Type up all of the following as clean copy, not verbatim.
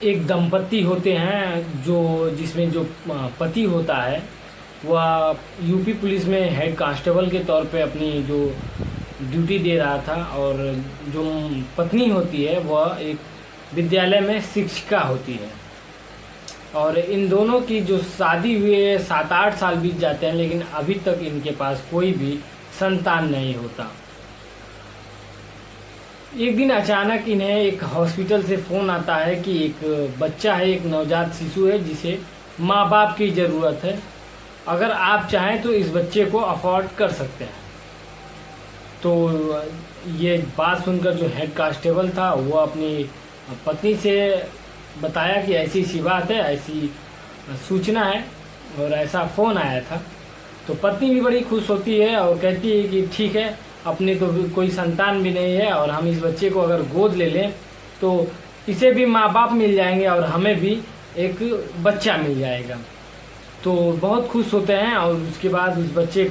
एक दंपति होते हैं जिसमें जो पति होता है वह यूपी पुलिस में हेड कांस्टेबल के तौर पे अपनी जो ड्यूटी दे रहा था, और जो पत्नी होती है वह एक विद्यालय में शिक्षिका होती है। और इन दोनों की जो शादी हुए 7-8 साल बीत जाते हैं, लेकिन अभी तक इनके पास कोई भी संतान नहीं होता। एक दिन अचानक इन्हें एक हॉस्पिटल से फ़ोन आता है कि एक बच्चा है, एक नवजात शिशु है जिसे माँ बाप की ज़रूरत है। अगर आप चाहें तो इस बच्चे को अफोर्ड कर सकते हैं। तो ये बात सुनकर जो हेड कांस्टेबल था वो अपनी पत्नी से बताया कि ऐसी सी बात है, ऐसी सूचना है और ऐसा फ़ोन आया था। तो पत्नी भी बड़ी खुश होती है और कहती है कि ठीक है, अपनी तो कोई संतान भी नहीं है और हम इस बच्चे को अगर गोद ले लें तो इसे भी माँ बाप मिल जाएंगे और हमें भी एक बच्चा मिल जाएगा। तो बहुत खुश होते हैं और उसके बाद उस बच्चे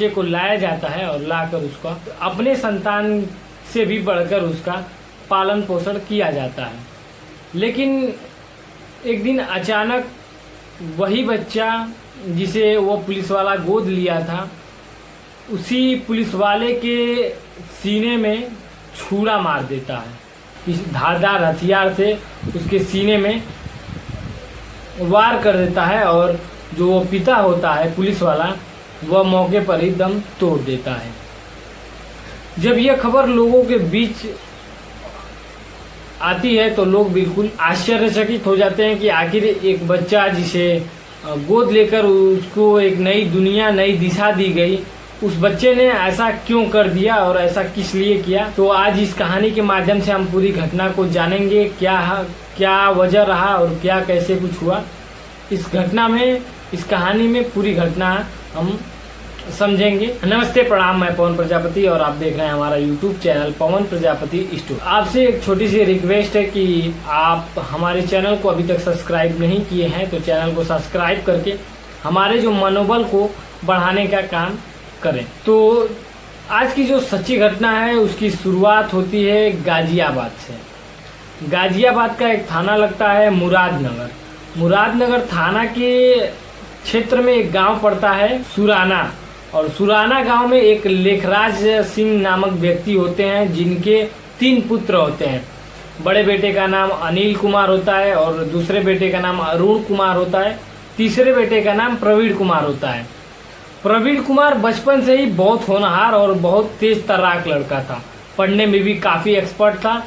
को लाया जाता है और लाकर उसका अपने संतान से भी बढ़कर उसका पालन पोषण किया जाता है। लेकिन एक दिन अचानक वही बच्चा जिसे वो पुलिस वाला गोद लिया था, उसी पुलिस वाले के सीने में छुरा मार देता है। इस धारदार हथियार से उसके सीने में वार कर देता है और जो वो पिता होता है पुलिस वाला, वह मौके पर ही दम तोड़ देता है। जब यह खबर लोगों के बीच आती है तो लोग बिल्कुल आश्चर्यचकित हो जाते हैं कि आखिर एक बच्चा जिसे गोद लेकर उसको एक नई दुनिया, नई दिशा दी गई, उस बच्चे ने ऐसा क्यों कर दिया और ऐसा किस लिए किया। तो आज इस कहानी के माध्यम से हम पूरी घटना को जानेंगे, क्या वजह रहा और क्या कैसे कुछ हुआ। इस कहानी में पूरी घटना हम समझेंगे। नमस्ते, प्रणाम, मैं पवन प्रजापति और आप देख रहे हैं हमारा यूट्यूब चैनल पवन प्रजापति स्टोरी। आपसे एक छोटी सी रिक्वेस्ट है कि आप हमारे चैनल को अभी तक सब्सक्राइब नहीं किए हैं तो चैनल को सब्सक्राइब करके हमारे जो मनोबल को बढ़ाने का काम करें। तो आज की जो सच्ची घटना है उसकी शुरुआत होती है गाजियाबाद से। गाजियाबाद का एक थाना लगता है मुरादनगर। मुरादनगर थाना के क्षेत्र में एक गांव पड़ता है सुराना, और सुराना गांव में एक लेखराज सिंह नामक व्यक्ति होते हैं जिनके 3 पुत्र होते हैं। बड़े बेटे का नाम अनिल कुमार होता है और दूसरे बेटे का नाम अरुण कुमार होता है, तीसरे बेटे का नाम प्रवीण कुमार होता है। प्रवीण कुमार बचपन से ही बहुत होनहार और बहुत तेज तर्राक लड़का था, पढ़ने में भी काफ़ी एक्सपर्ट था।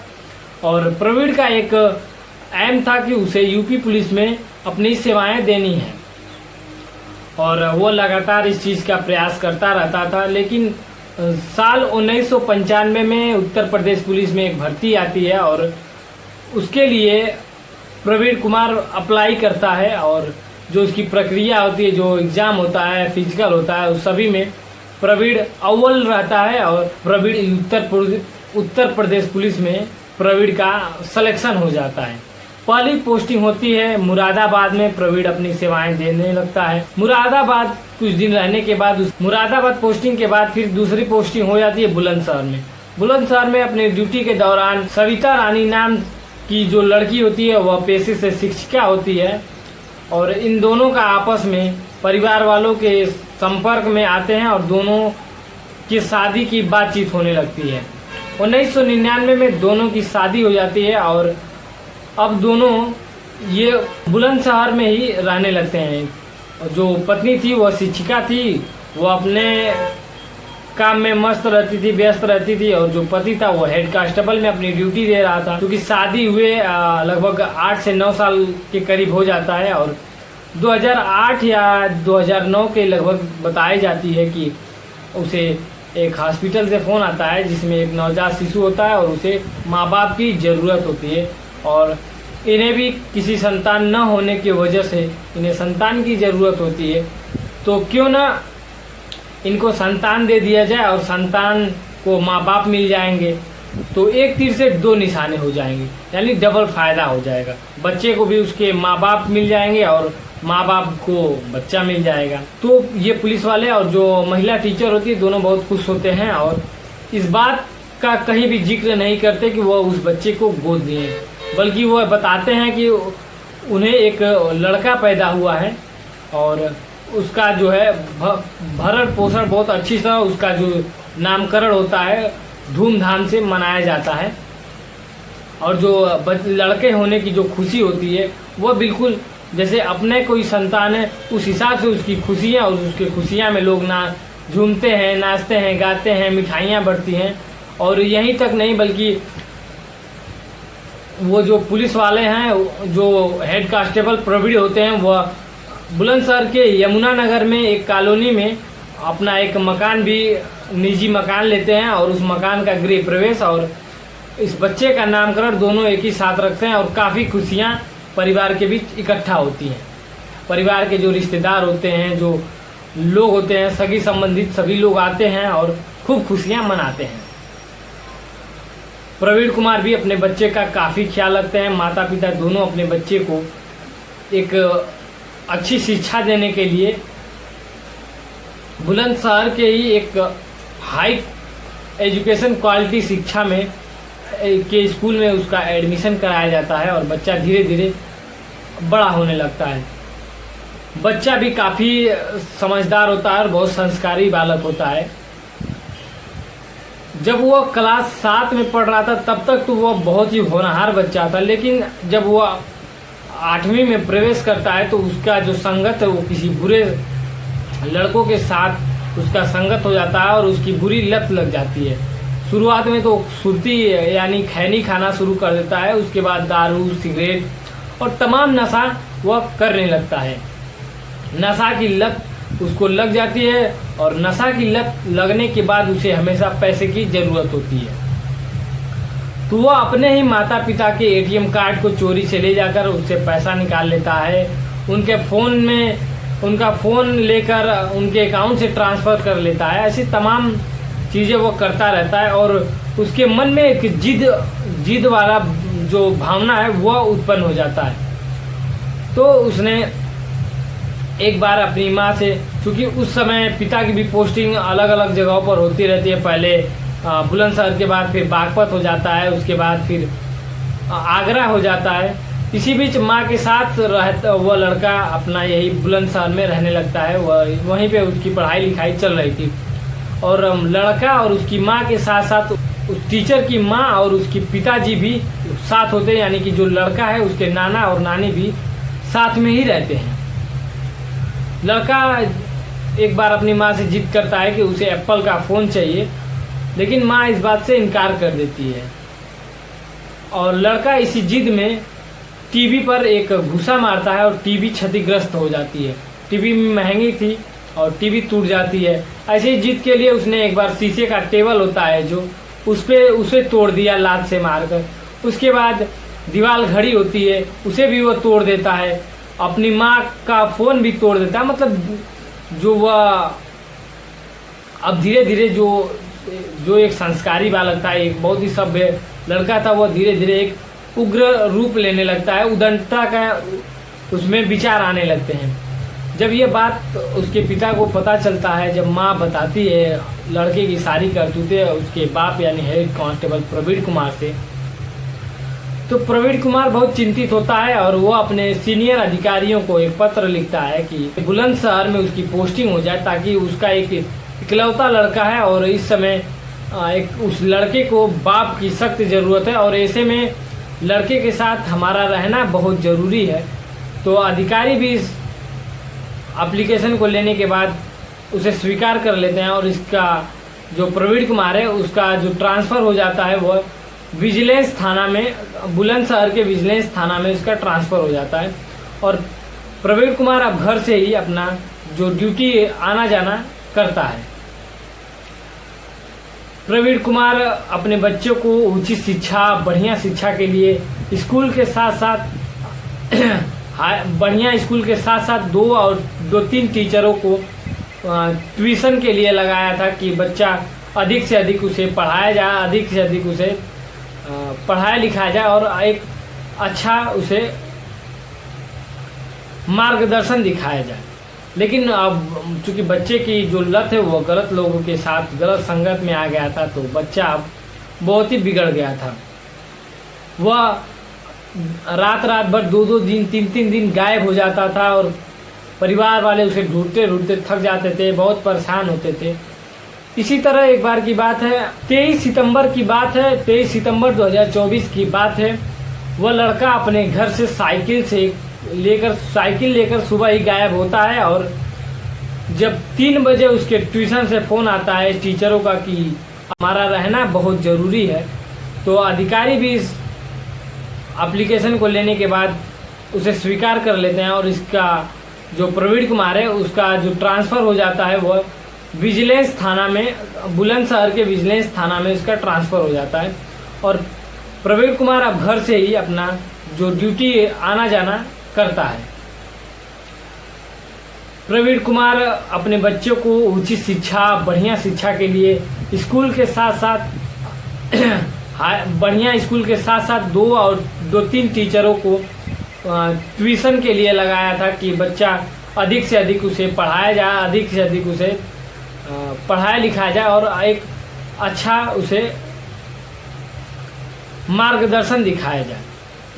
और प्रवीण का एक एम था कि उसे यूपी पुलिस में अपनी सेवाएं देनी है और वो लगातार इस चीज़ का प्रयास करता रहता था। लेकिन साल 1995 में उत्तर प्रदेश पुलिस में एक भर्ती आती है और उसके लिए प्रवीण कुमार अप्लाई करता है, और जो उसकी प्रक्रिया होती है, जो एग्ज़ाम होता है, फिजिकल होता है, उस सभी में प्रवीण अव्वल रहता है और प्रवीण उत्तर प्रदेश पुलिस में प्रवीण का सिलेक्शन हो जाता है। पहली पोस्टिंग होती है मुरादाबाद में, प्रवीण अपनी सेवाएं देने लगता है। मुरादाबाद कुछ दिन रहने के बाद मुरादाबाद पोस्टिंग के बाद फिर दूसरी पोस्टिंग हो जाती है बुलंदशहर में। बुलंदशहर में अपनी ड्यूटी के दौरान सविता रानी नाम की जो लड़की होती है वह पेशे से शिक्षिका होती है, और इन दोनों का आपस में परिवार वालों के संपर्क में आते हैं और दोनों की शादी की बातचीत होने लगती है। 1999 में दोनों की शादी हो जाती है और अब दोनों ये बुलंदशहर में ही रहने लगते हैं। जो पत्नी थी वह शिक्षिका थी, वो अपने काम में मस्त रहती थी, व्यस्त रहती थी, और जो पति था वो हेड कांस्टेबल में अपनी ड्यूटी दे रहा था। क्योंकि शादी हुए लगभग 8 से 9 साल के करीब हो जाता है और 2008 या 2009 के लगभग बताई जाती है कि उसे एक हॉस्पिटल से फ़ोन आता है जिसमें एक नवजात शिशु होता है और उसे माँ बाप की ज़रूरत होती है, और इन्हें भी किसी संतान न होने की वजह से इन्हें संतान की ज़रूरत होती है। तो क्यों ना इनको संतान दे दिया जाए और संतान को माँ बाप मिल जाएंगे, तो एक तीर से 2 निशाने हो जाएंगे, यानी डबल फायदा हो जाएगा। बच्चे को भी उसके माँ बाप मिल जाएंगे और माँ बाप को बच्चा मिल जाएगा। तो ये पुलिस वाले और जो महिला टीचर होती है दोनों बहुत खुश होते हैं और इस बात का कहीं भी जिक्र नहीं करते कि वह उस बच्चे को गोद लिए। बल्कि वो बताते हैं कि उन्हें एक लड़का पैदा हुआ है और उसका जो है भरण पोषण बहुत अच्छी तरह, उसका जो नामकरण होता है धूमधाम से मनाया जाता है। और जो लड़के होने की जो खुशी होती है वह बिल्कुल जैसे अपने कोई संतान है उस हिसाब से उसकी खुशियाँ, और उसकी खुशियाँ में लोग ना झूमते हैं, नाचते हैं, गाते हैं, मिठाइयाँ बढ़ती हैं। और यहीं तक नहीं बल्कि वो जो पुलिस वाले हैं, जो हेड कांस्टेबल प्रवीण होते हैं, वह बुलंदशहर के यमुना नगर में एक कॉलोनी में अपना एक मकान भी, निजी मकान लेते हैं और उस मकान का गृह प्रवेश और इस बच्चे का नामकरण दोनों एक ही साथ रखते हैं। और काफ़ी खुशियाँ परिवार के बीच इकट्ठा होती हैं। परिवार के जो रिश्तेदार होते हैं, जो लोग होते हैं, सगी संबंधित सभी लोग आते हैं और खूब खुशियाँ मनाते हैं। प्रवीण कुमार भी अपने बच्चे का काफ़ी ख्याल रखते हैं। माता पिता दोनों अपने बच्चे को एक अच्छी शिक्षा देने के लिए बुलंदशहर के ही एक हाई एजुकेशन क्वालिटी शिक्षा में के स्कूल में उसका एडमिशन कराया जाता है और बच्चा धीरे धीरे बड़ा होने लगता है। बच्चा भी काफ़ी समझदार होता है और बहुत संस्कारी बालक होता है। जब वो क्लास 7 में पढ़ रहा था तब तक तो वो बहुत ही होनहार बच्चा था, लेकिन जब वो 8वीं में प्रवेश करता है तो उसका जो संगत है वो किसी बुरे लड़कों के साथ उसका संगत हो जाता है और उसकी बुरी लत लग जाती है। शुरुआत में तो सुरती यानी खैनी खाना शुरू कर देता है, उसके बाद दारू, सिगरेट और तमाम नशा वह करने लगता है। नशा की लत उसको लग जाती है और नशा की लत लगने के बाद उसे हमेशा पैसे की ज़रूरत होती है, तो वह अपने ही माता पिता के एटीएम कार्ड को चोरी से ले जाकर उससे पैसा निकाल लेता है। उनके फ़ोन में उनका फ़ोन लेकर उनके अकाउंट से ट्रांसफ़र कर लेता है। ऐसी तमाम चीज़ें वो करता रहता है और उसके मन में एक जिद वाला जो भावना है वह उत्पन्न हो जाता है। तो उसने एक बार अपनी माँ से, क्योंकि उस समय पिता की भी पोस्टिंग अलग अलग जगहों पर होती रहती है, पहले बुलंदशहर के बाद फिर बागपत हो जाता है, उसके बाद फिर आगरा हो जाता है। इसी बीच माँ के साथ रहता वह लड़का अपना यही बुलंदशहर में रहने लगता है। वहीं पे उसकी पढ़ाई लिखाई चल रही थी और लड़का और उसकी माँ के साथ साथ उस टीचर की माँ और उसके पिताजी भी साथ होते हैं, यानी कि जो लड़का है उसके नाना और नानी भी साथ में ही रहते हैं। लड़का एक बार अपनी माँ से जिद करता है कि उसे एप्पल का फ़ोन चाहिए, लेकिन माँ इस बात से इनकार कर देती है और लड़का इसी जिद में टीवी पर एक घुसा मारता है और टीवी क्षतिग्रस्त हो जाती है। टीवी महंगी थी और टीवी टूट जाती है। ऐसे ही जिद के लिए उसने एक बार शीशे का टेबल होता है जो उसे तोड़ दिया लात से मारकर। उसके बाद दीवार घड़ी होती है उसे भी वो तोड़ देता है। अपनी माँ का फ़ोन भी तोड़ देता है। मतलब जो वह अब धीरे धीरे जो एक संस्कारी बालक था, एक बहुत ही सभ्य लड़का था, वह धीरे धीरे एक उग्र रूप लेने लगता है। उदंडता का उसमें विचार आने लगते हैं। जब ये बात उसके पिता को पता चलता है, जब माँ बताती है लड़के की सारी करतूतें उसके बाप यानी हेड कांस्टेबल प्रवीण कुमार से, तो प्रवीण कुमार बहुत चिंतित होता है और वो अपने सीनियर अधिकारियों को एक पत्र लिखता है कि बुलंदशहर में उसकी पोस्टिंग हो जाए, ताकि उसका एक इकलौता लड़का है और इस समय उस लड़के को बाप की सख्त ज़रूरत है और ऐसे में लड़के के साथ हमारा रहना बहुत ज़रूरी है। तो अधिकारी भी इस एप्लीकेशन को लेने के बाद उसे स्वीकार कर लेते हैं और इसका जो प्रवीण कुमार है उसका जो ट्रांसफ़र हो जाता है वह विजिलेंस थाना में, बुलंदशहर के विजिलेंस थाना में इसका ट्रांसफ़र हो जाता है और प्रवीण कुमार अब घर से ही अपना जो ड्यूटी आना जाना करता है। प्रवीण कुमार अपने बच्चों को उचित शिक्षा, बढ़िया शिक्षा के लिए स्कूल के साथ साथ बढ़िया स्कूल के साथ साथ 2-3 टीचरों को ट्यूशन के लिए लगाया था कि बच्चा अधिक से अधिक उसे पढ़ाया जाए, अधिक से अधिक उसे पढ़ाया लिखाया जाए और एक अच्छा उसे मार्गदर्शन दिखाया जाए। लेकिन अब चूँकि बच्चे की जो लत है वो गलत लोगों के साथ गलत संगत में आ गया था, तो बच्चा अब बहुत ही बिगड़ गया था। वह रात रात भर 2-2 दिन 3-3 दिन गायब हो जाता था और परिवार वाले उसे ढूंढते ढूंढते थक जाते थे, बहुत परेशान होते थे। इसी तरह एक बार की बात है, 23 सितंबर की बात है, 23 सितंबर 2024 की बात है। वह लड़का अपने घर से साइकिल लेकर सुबह ही गायब होता है और जब 3 बजे उसके ट्यूशन से फ़ोन आता है टीचरों का कि हमारा रहना बहुत ज़रूरी है, तो अधिकारी भी इस एप्लीकेशन को लेने के बाद उसे स्वीकार कर लेते हैं और इसका जो प्रवीण कुमार है उसका जो ट्रांसफ़र हो जाता है वह विजिलेंस थाना में, बुलंदशहर के विजिलेंस थाना में इसका ट्रांसफ़र हो जाता है और प्रवीण कुमार अब घर से ही अपना जो ड्यूटी आना जाना करता है। प्रवीण कुमार अपने बच्चों को उचित शिक्षा, बढ़िया शिक्षा के लिए स्कूल के साथ साथ बढ़िया स्कूल के साथ साथ 2-3 टीचरों को ट्यूशन के लिए लगाया था कि बच्चा अधिक से अधिक उसे पढ़ाया जाए, अधिक से अधिक उसे पढ़ाया लिखाया जाए और एक अच्छा उसे मार्गदर्शन दिखाया जाए।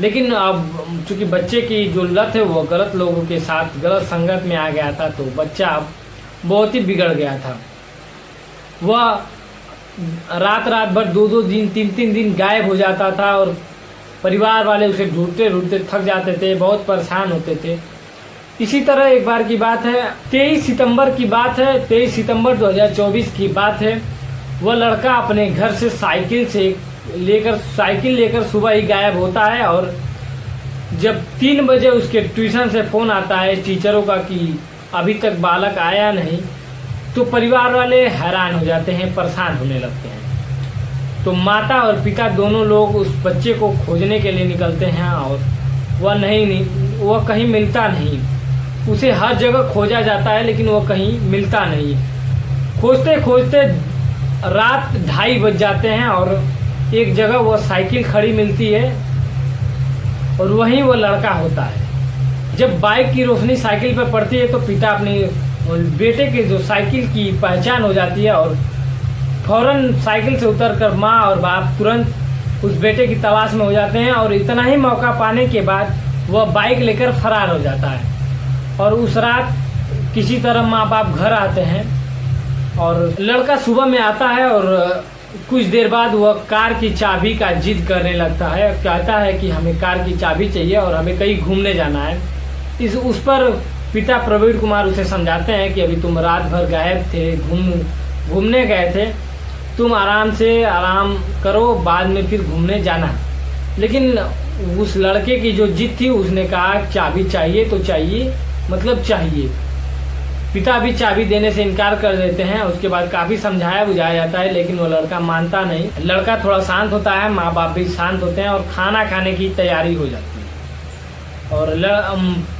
लेकिन अब चूंकि बच्चे की जो लत है वो गलत लोगों के साथ गलत संगत में आ गया था, तो बच्चा अब बहुत ही बिगड़ गया था। वह रात रात भर 2-2 दिन 3-3 दिन गायब हो जाता था और परिवार वाले उसे ढूंढते ढूंढते थक जाते थे, बहुत परेशान होते थे। इसी तरह एक बार की बात है, 23 सितंबर की बात है, 23 सितंबर 2024 की बात है। वह लड़का अपने घर से साइकिल लेकर सुबह ही गायब होता है और जब 3 बजे उसके ट्यूशन से फ़ोन आता है टीचरों का कि अभी तक बालक आया नहीं, तो परिवार वाले हैरान हो जाते हैं, परेशान होने लगते हैं। तो माता और पिता दोनों लोग उस बच्चे को खोजने के लिए निकलते हैं और वह कहीं मिलता नहीं। उसे हर जगह खोजा जाता है लेकिन वह कहीं मिलता नहीं। खोजते खोजते रात 2:30 बज जाते हैं और एक जगह वह साइकिल खड़ी मिलती है और वहीं वह लड़का होता है। जब बाइक की रोशनी साइकिल पर पड़ती है तो पिता अपने बेटे के जो साइकिल की पहचान हो जाती है और फौरन साइकिल से उतरकर माँ और बाप तुरंत उस बेटे की तलाश में हो जाते हैं और इतना ही मौका पाने के बाद वह बाइक लेकर फरार हो जाता है। और उस रात किसी तरह माँ बाप घर आते हैं और लड़का सुबह में आता है और कुछ देर बाद वह कार की चाबी का जिद करने लगता है, कहता है कि हमें कार की चाबी चाहिए और हमें कहीं घूमने जाना है। उस पर पिता प्रवीण कुमार उसे समझाते हैं कि अभी तुम रात भर गायब थे, घूमने गए थे, तुम आराम करो, बाद में फिर घूमने जाना। लेकिन उस लड़के की जो जिद थी, उसने कहा चाबी चाहिए तो चाहिए, मतलब चाहिए। पिता भी चाबी देने से इनकार कर देते हैं। उसके बाद काफ़ी समझाया बुझाया जाता है लेकिन वो लड़का मानता नहीं। लड़का थोड़ा शांत होता है, माँ बाप भी शांत होते हैं और खाना खाने की तैयारी हो जाती है। और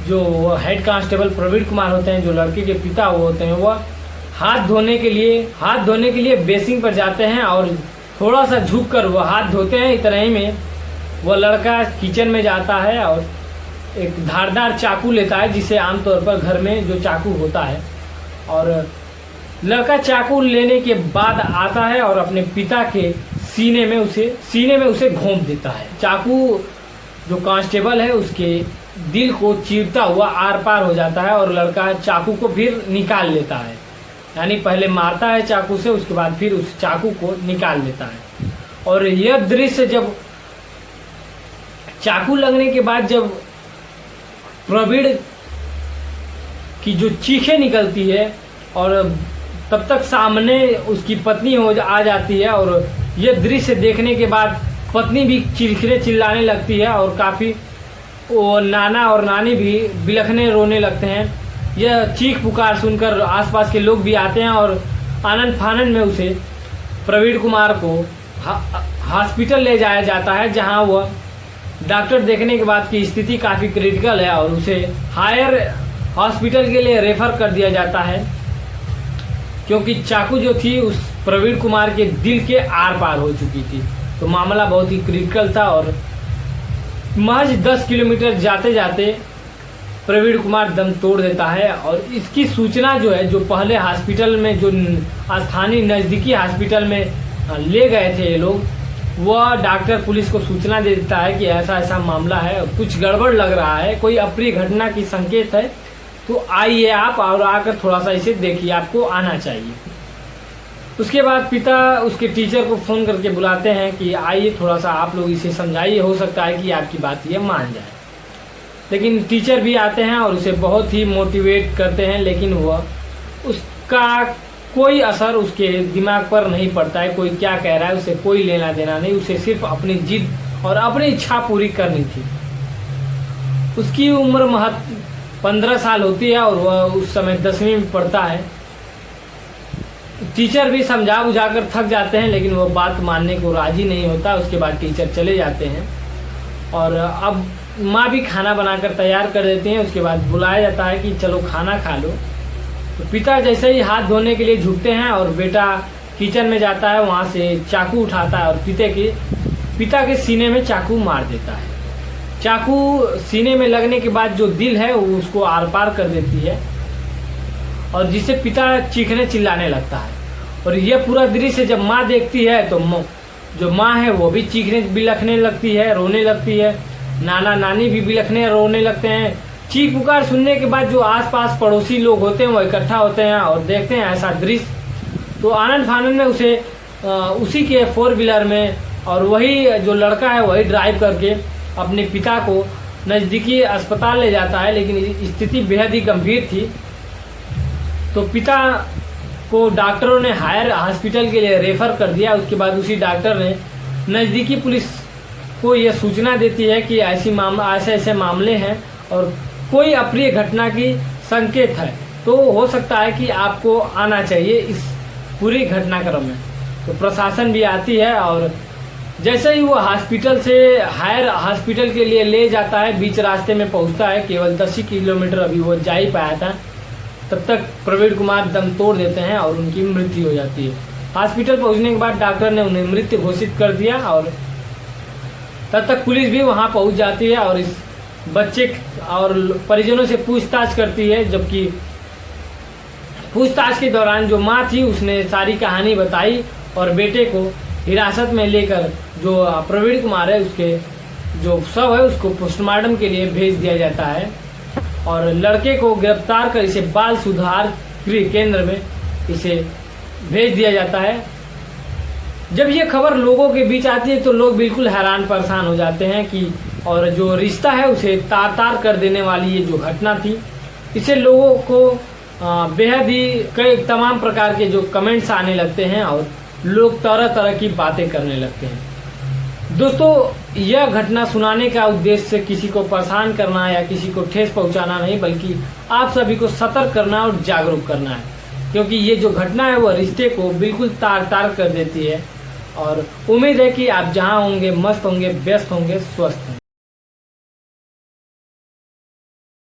जो हेड कांस्टेबल प्रवीण कुमार होते हैं, जो लड़के के पिता वो होते हैं, वह हाथ धोने के लिए बेसिन पर जाते हैं और थोड़ा सा झुक कर वह हाथ धोते हैं। इतना ही में वह लड़का किचन में जाता है और एक धारदार चाकू लेता है, जिसे आमतौर पर घर में जो चाकू होता है, और लड़का चाकू लेने के बाद आता है और अपने पिता के सीने में उसे घोंप देता है। चाकू जो कांस्टेबल है उसके दिल को चीरता हुआ आर पार हो जाता है और लड़का चाकू को फिर निकाल लेता है। यानी पहले मारता है चाकू से, उसके बाद फिर उस चाकू को निकाल लेता है। और यह दृश्य जब चाकू लगने के बाद जब प्रवीण की जो चीखें निकलती है और तब तक सामने उसकी पत्नी आ जाती है और यह दृश्य देखने के बाद पत्नी भी चिल्लाने लगती है और काफ़ी वो नाना और नानी भी बिलखने रोने लगते हैं। यह चीख पुकार सुनकर आसपास के लोग भी आते हैं और आनंद फानंद में उसे प्रवीण कुमार को हॉस्पिटल ले जाया जाता है, जहां वह डॉक्टर देखने के बाद की स्थिति काफ़ी क्रिटिकल है और उसे हायर हॉस्पिटल के लिए रेफर कर दिया जाता है, क्योंकि चाकू जो थी उस प्रवीण कुमार के दिल के आर पार हो चुकी थी। तो मामला बहुत ही क्रिटिकल था और महज 10 किलोमीटर जाते जाते प्रवीण कुमार दम तोड़ देता है। और इसकी सूचना जो है, जो पहले हॉस्पिटल में, जो स्थानीय नज़दीकी हॉस्पिटल में ले गए थे ये लोग, वह डॉक्टर पुलिस को सूचना दे देता है कि ऐसा ऐसा मामला है, कुछ गड़बड़ लग रहा है, कोई अप्रिय घटना की संकेत है, तो आइए आप और आकर थोड़ा सा इसे देखिए, आपको आना चाहिए। उसके बाद पिता उसके टीचर को फ़ोन करके बुलाते हैं कि आइए थोड़ा सा आप लोग इसे समझाइए, हो सकता है कि आपकी बात ये मान जाए। लेकिन टीचर भी आते हैं और उसे बहुत ही मोटिवेट करते हैं, लेकिन वह उसका कोई असर उसके दिमाग पर नहीं पड़ता है। कोई क्या कह रहा है उसे कोई लेना देना नहीं, उसे सिर्फ अपनी जिद और अपनी इच्छा पूरी करनी थी। उसकी उम्र 15 साल होती है और वह उस समय 10वीं में पढ़ता है। टीचर भी समझा बुझाकर थक जाते हैं, लेकिन वो बात मानने को राजी नहीं होता। उसके बाद टीचर चले जाते हैं और अब माँ भी खाना बनाकर तैयार कर देती हैं। उसके बाद बुलाया जाता है कि चलो खाना खा लो। तो पिता जैसे ही हाथ धोने के लिए झुकते हैं और बेटा किचन में जाता है, वहाँ से चाकू उठाता है और पिता के सीने में चाकू मार देता है। चाकू सीने में लगने के बाद जो दिल है वो उसको आर पार कर देती है और जिससे पिता चीखने चिल्लाने लगता है। और यह पूरा दृश्य जब माँ देखती है तो जो माँ है वो भी चीखने बिलखने लगती है, रोने लगती है। नाना नानी भी बिलखने रोने लगते हैं। चीख पुकार सुनने के बाद जो आसपास पड़ोसी लोग होते हैं वो इकट्ठा होते हैं और देखते हैं ऐसा दृश्य। तो आनंद फानंद में उसे उसी के 4 व्हीलर में और वही जो लड़का है वही ड्राइव करके अपने पिता को नज़दीकी अस्पताल ले जाता है, लेकिन स्थिति बेहद ही गंभीर थी। तो पिता को डॉक्टरों ने हायर हॉस्पिटल के लिए रेफर कर दिया। उसके बाद उसी डॉक्टर ने नज़दीकी पुलिस को यह सूचना देती है कि ऐसे ऐसे मामले हैं और कोई अप्रिय घटना की संकेत है, तो हो सकता है कि आपको आना चाहिए इस पूरी घटनाक्रम में। तो प्रशासन भी आती है और जैसे ही वो हॉस्पिटल से हायर हॉस्पिटल के लिए ले जाता है, बीच रास्ते में पहुंचता है, केवल 10 ही किलोमीटर अभी वो जा ही पाया था, तब तक प्रवीण कुमार दम तोड़ देते हैं और उनकी मृत्यु हो जाती है। हॉस्पिटल पहुंचने के बाद डॉक्टर ने उन्हें मृत घोषित कर दिया और तब तक पुलिस भी वहां पहुंच जाती है और इस बच्चे और परिजनों से पूछताछ करती है। जबकि पूछताछ के दौरान जो माँ थी उसने सारी कहानी बताई और बेटे को हिरासत में लेकर जो प्रवीण कुमार है उसके जो शव है उसको पोस्टमार्टम के लिए भेज दिया जाता है और लड़के को गिरफ्तार कर इसे बाल सुधार गृह केंद्र में इसे भेज दिया जाता है। जब ये खबर लोगों के बीच आती है तो लोग बिल्कुल हैरान परेशान हो जाते हैं कि और जो रिश्ता है उसे तार तार कर देने वाली ये जो घटना थी, इससे लोगों को बेहद ही कई तमाम प्रकार के जो कमेंट्स आने लगते हैं और लोग तरह तरह की बातें करने लगते हैं। दोस्तों, यह घटना सुनाने का उद्देश्य किसी को परेशान करना या किसी को ठेस पहुंचाना नहीं, बल्कि आप सभी को सतर्क करना और जागरूक करना है, क्योंकि ये जो घटना है वह रिश्ते को बिल्कुल तार तार कर देती है। और उम्मीद है कि आप जहां होंगे मस्त होंगे, व्यस्त होंगे, स्वस्थ होंगे।